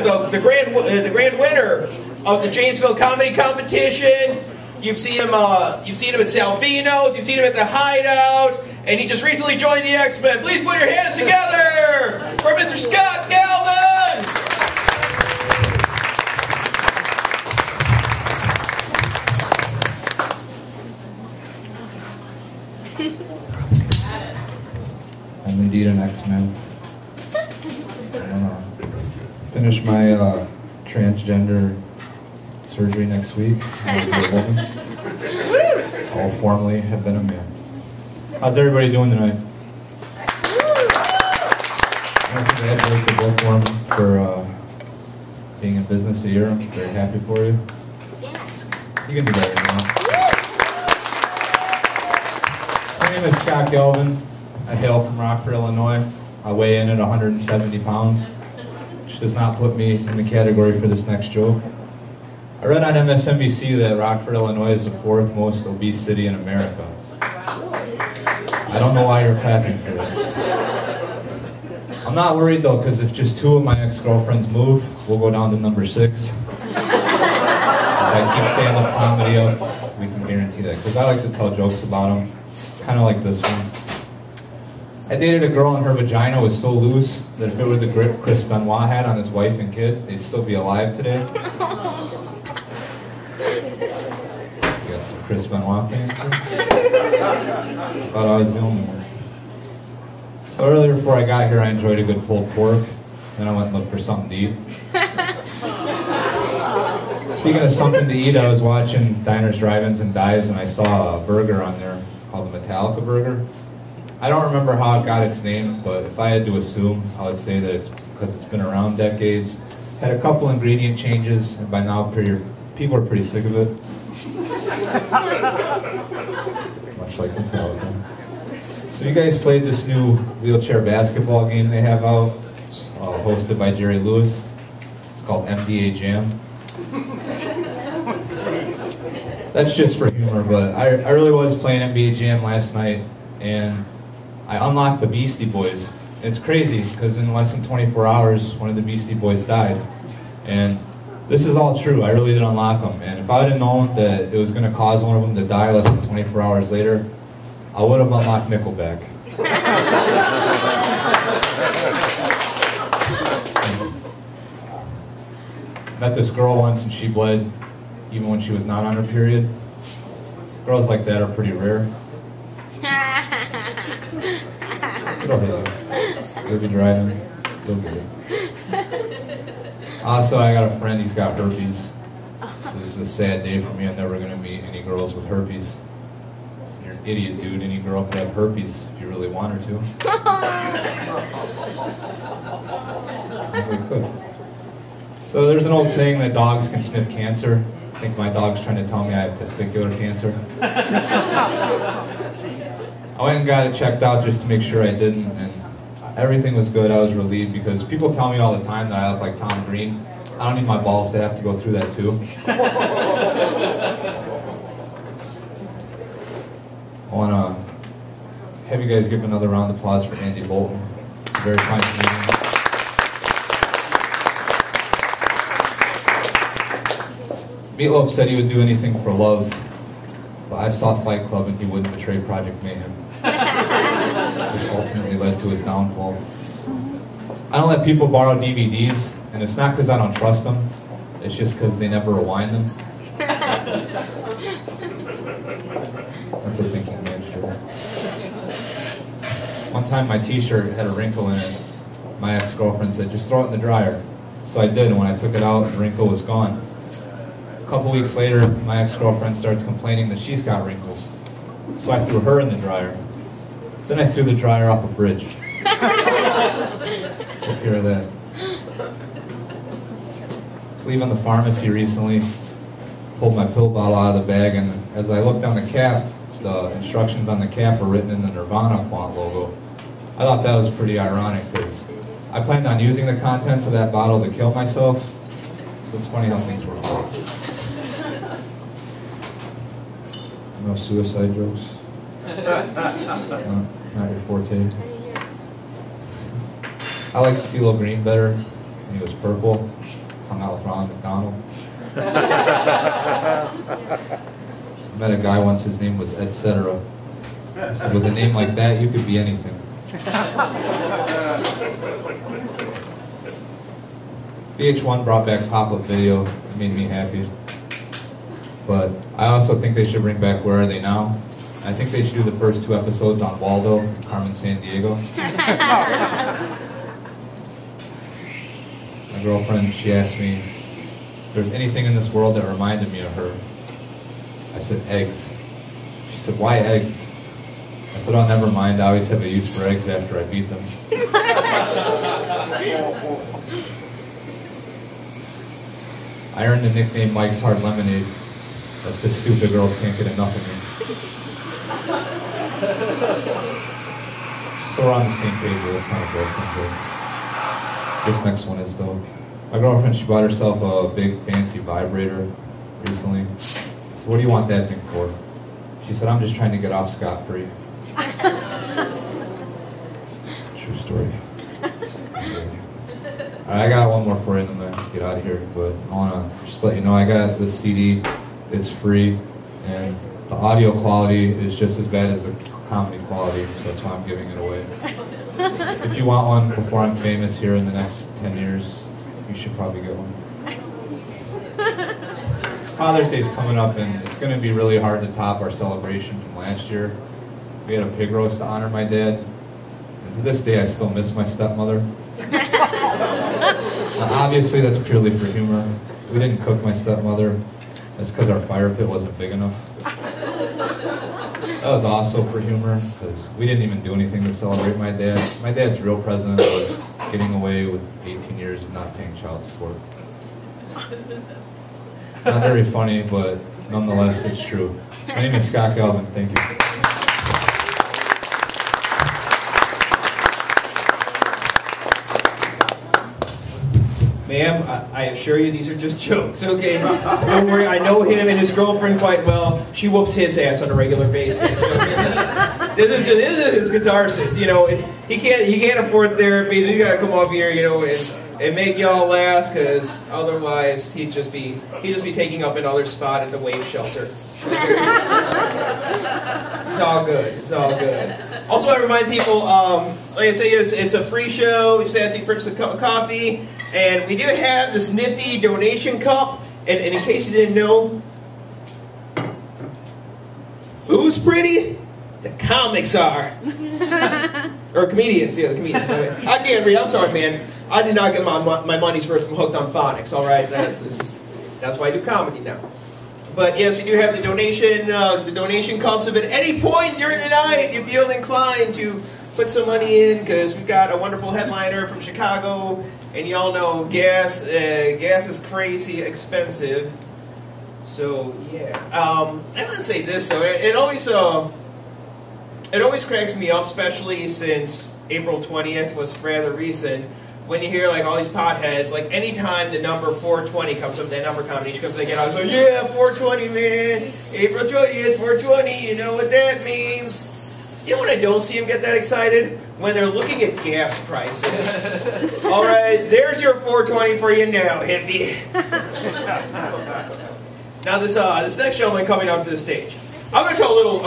the grand winner of the Janesville Comedy Competition. You've seen him at Salvino's, you've seen him at the Hideout, and he just recently joined the X-Men. Please put your hands together for Mr. Scott Galvin! I'm indeed an X-Men. Finish my transgender surgery next week. I'll formally have been a man. How's everybody doing tonight? I want to congratulate the Bookworm for being in business a year. I'm very happy for you. You can do better now. My name is Scott Galvin. I hail from Rockford, Illinois. I weigh in at 170 pounds, which does not put me in the category for this next joke. I read on MSNBC that Rockford, Illinois is the 4th most obese city in America. I don't know why you're clapping for that. I'm not worried though, because if just 2 of my ex-girlfriends move, we'll go down to number 6. If I keep stand-up comedy up, we can guarantee that. Because I like to tell jokes about them, kind of like this one. I dated a girl and her vagina was so loose that if it were the grip Chris Benoit had on his wife and kid, they'd still be alive today. You got some Chris Benoit fans? Thought I was the only one. So earlier before I got here, I enjoyed a good pulled pork. Then I went and looked for something to eat. Speaking of something to eat, I was watching Diners, Drive-Ins, and Dives, and I saw a burger on there called the Metallica Burger. I don't remember how it got its name, but if I had to assume, I would say that it's because it's been around decades, had a couple ingredient changes, and by now people are pretty sick of it. Much like Metallica. So you guys played this new wheelchair basketball game they have out, hosted by Jerry Lewis. It's called NBA Jam. That's just for humor, but I really was playing NBA Jam last night, and I unlocked the Beastie Boys. It's crazy, because in less than 24 hours, one of the Beastie Boys died. And this is all true, I really did unlock them. And if I would have known that it was going to cause one of them to die less than 24 hours later, I would have unlocked Nickelback. Met this girl once and she bled even when she was not on her period. Girls like that are pretty rare. It'll hit you. You'll be driving. You'll get it. Also, I got a friend, he's got herpes. So this is a sad day for me. I'm never going to meet any girls with herpes. So you're an idiot, dude. Any girl could have herpes if you really want her to. Really could. So there's an old saying that dogs can sniff cancer. I think my dog's trying to tell me I have testicular cancer. I went and got it checked out just to make sure I didn't, and everything was good. I was relieved because people tell me all the time that I look like Tom Green. I don't need my balls to have to go through that too. I want to have you guys give another round of applause for Andy Bolton. It's a very fine comedian. Meatloaf said he would do anything for love, but I saw Fight Club and he wouldn't betray Project Mayhem, which ultimately led to his downfall. I don't let people borrow DVDs, and it's not because I don't trust them, it's just because they never rewind them. That's a thinking man's joke. One time my t-shirt had a wrinkle in it. My ex-girlfriend said, just throw it in the dryer. So I did, and when I took it out, the wrinkle was gone. A couple weeks later, my ex-girlfriend starts complaining that she's got wrinkles. So I threw her in the dryer. Then I threw the dryer off a bridge. Took care of that. I was leaving the pharmacy recently, pulled my pill bottle out of the bag, and as I looked on the cap, the instructions on the cap were written in the Nirvana font logo. I thought that was pretty ironic because I planned on using the contents of that bottle to kill myself. So it's funny how things work out. No suicide jokes? Not your forte. I like CeeLo Green better. and he was purple. Hung out with Ronald McDonald. I met a guy once, his name was etc. So with a name like that, you could be anything. VH1 brought back pop-up video. It made me happy. But I also think they should bring back Where Are They Now? I think they should do the first 2 episodes on Waldo and Carmen Sandiego. My girlfriend, she asked me if there's anything in this world that reminded me of her. I said, eggs. She said, why eggs? I said, oh, never mind. I always have a use for eggs after I beat them. I earned the nickname Mike's Hard Lemonade. That's because stupid girls can't get enough of me. So we're on the same page here. That's not a boyfriend joke. This next one is though. My girlfriend, she bought herself a big fancy vibrator recently. So what do you want that thing for? She said, I'm just trying to get off scot-free. True story. Alright, I got one more for you and then I'm gonna get out of here. But I wanna just let you know I got this CD. It's free and the audio quality is just as bad as the comedy quality, so that's why I'm giving it away. If you want one before I'm famous here in the next 10 years, you should probably get one. Father's Day is coming up and it's going to be really hard to top our celebration from last year. We had a pig roast to honor my dad, and to this day I still miss my stepmother. Now, obviously that's purely for humor. We didn't cook my stepmother. That's because our fire pit wasn't big enough. That was also for humor, because we didn't even do anything to celebrate my dad. My dad's real present was getting away with 18 years of not paying child support. Not very funny, but nonetheless, it's true. My name is Scott Galvin. Thank you. Ma'am, I assure you these are just jokes, okay? Don't worry, I know him and his girlfriend quite well. She whoops his ass on a regular basis. Okay? This is catharsis, you know. He can't afford therapy, so you gotta come up here, you know, and make y'all laugh, because otherwise he'd just be taking up another spot at the wave shelter. It's all good. It's all good. Also, I remind people, like I say, it's a free show. You just ask you to purchase a cup of coffee. And we do have this nifty donation cup. And in case you didn't know, who's pretty? The comics are. Or comedians, yeah, the comedians. I can't read. I'm sorry, man. I did not get my money's worth from Hooked on Phonics, all right? That's why I do comedy now. But yes, we do have the donation cups. If at any point during the night you feel inclined to put some money in, because we've got a wonderful headliner from Chicago, and y'all know gas is crazy expensive. So yeah, I want to say this though. It always cracks me up, especially since April 20th was rather recent, when you hear like all these potheads, like anytime the number 420 comes up, that number combination comes up, they get out, so yeah, 420, man, April 20th, 420, you know what that means. You know when I don't see them get that excited? When they're looking at gas prices. Alright, there's your 420 for you now, hippie. Now this next gentleman coming up to the stage. I'm going to tell a little...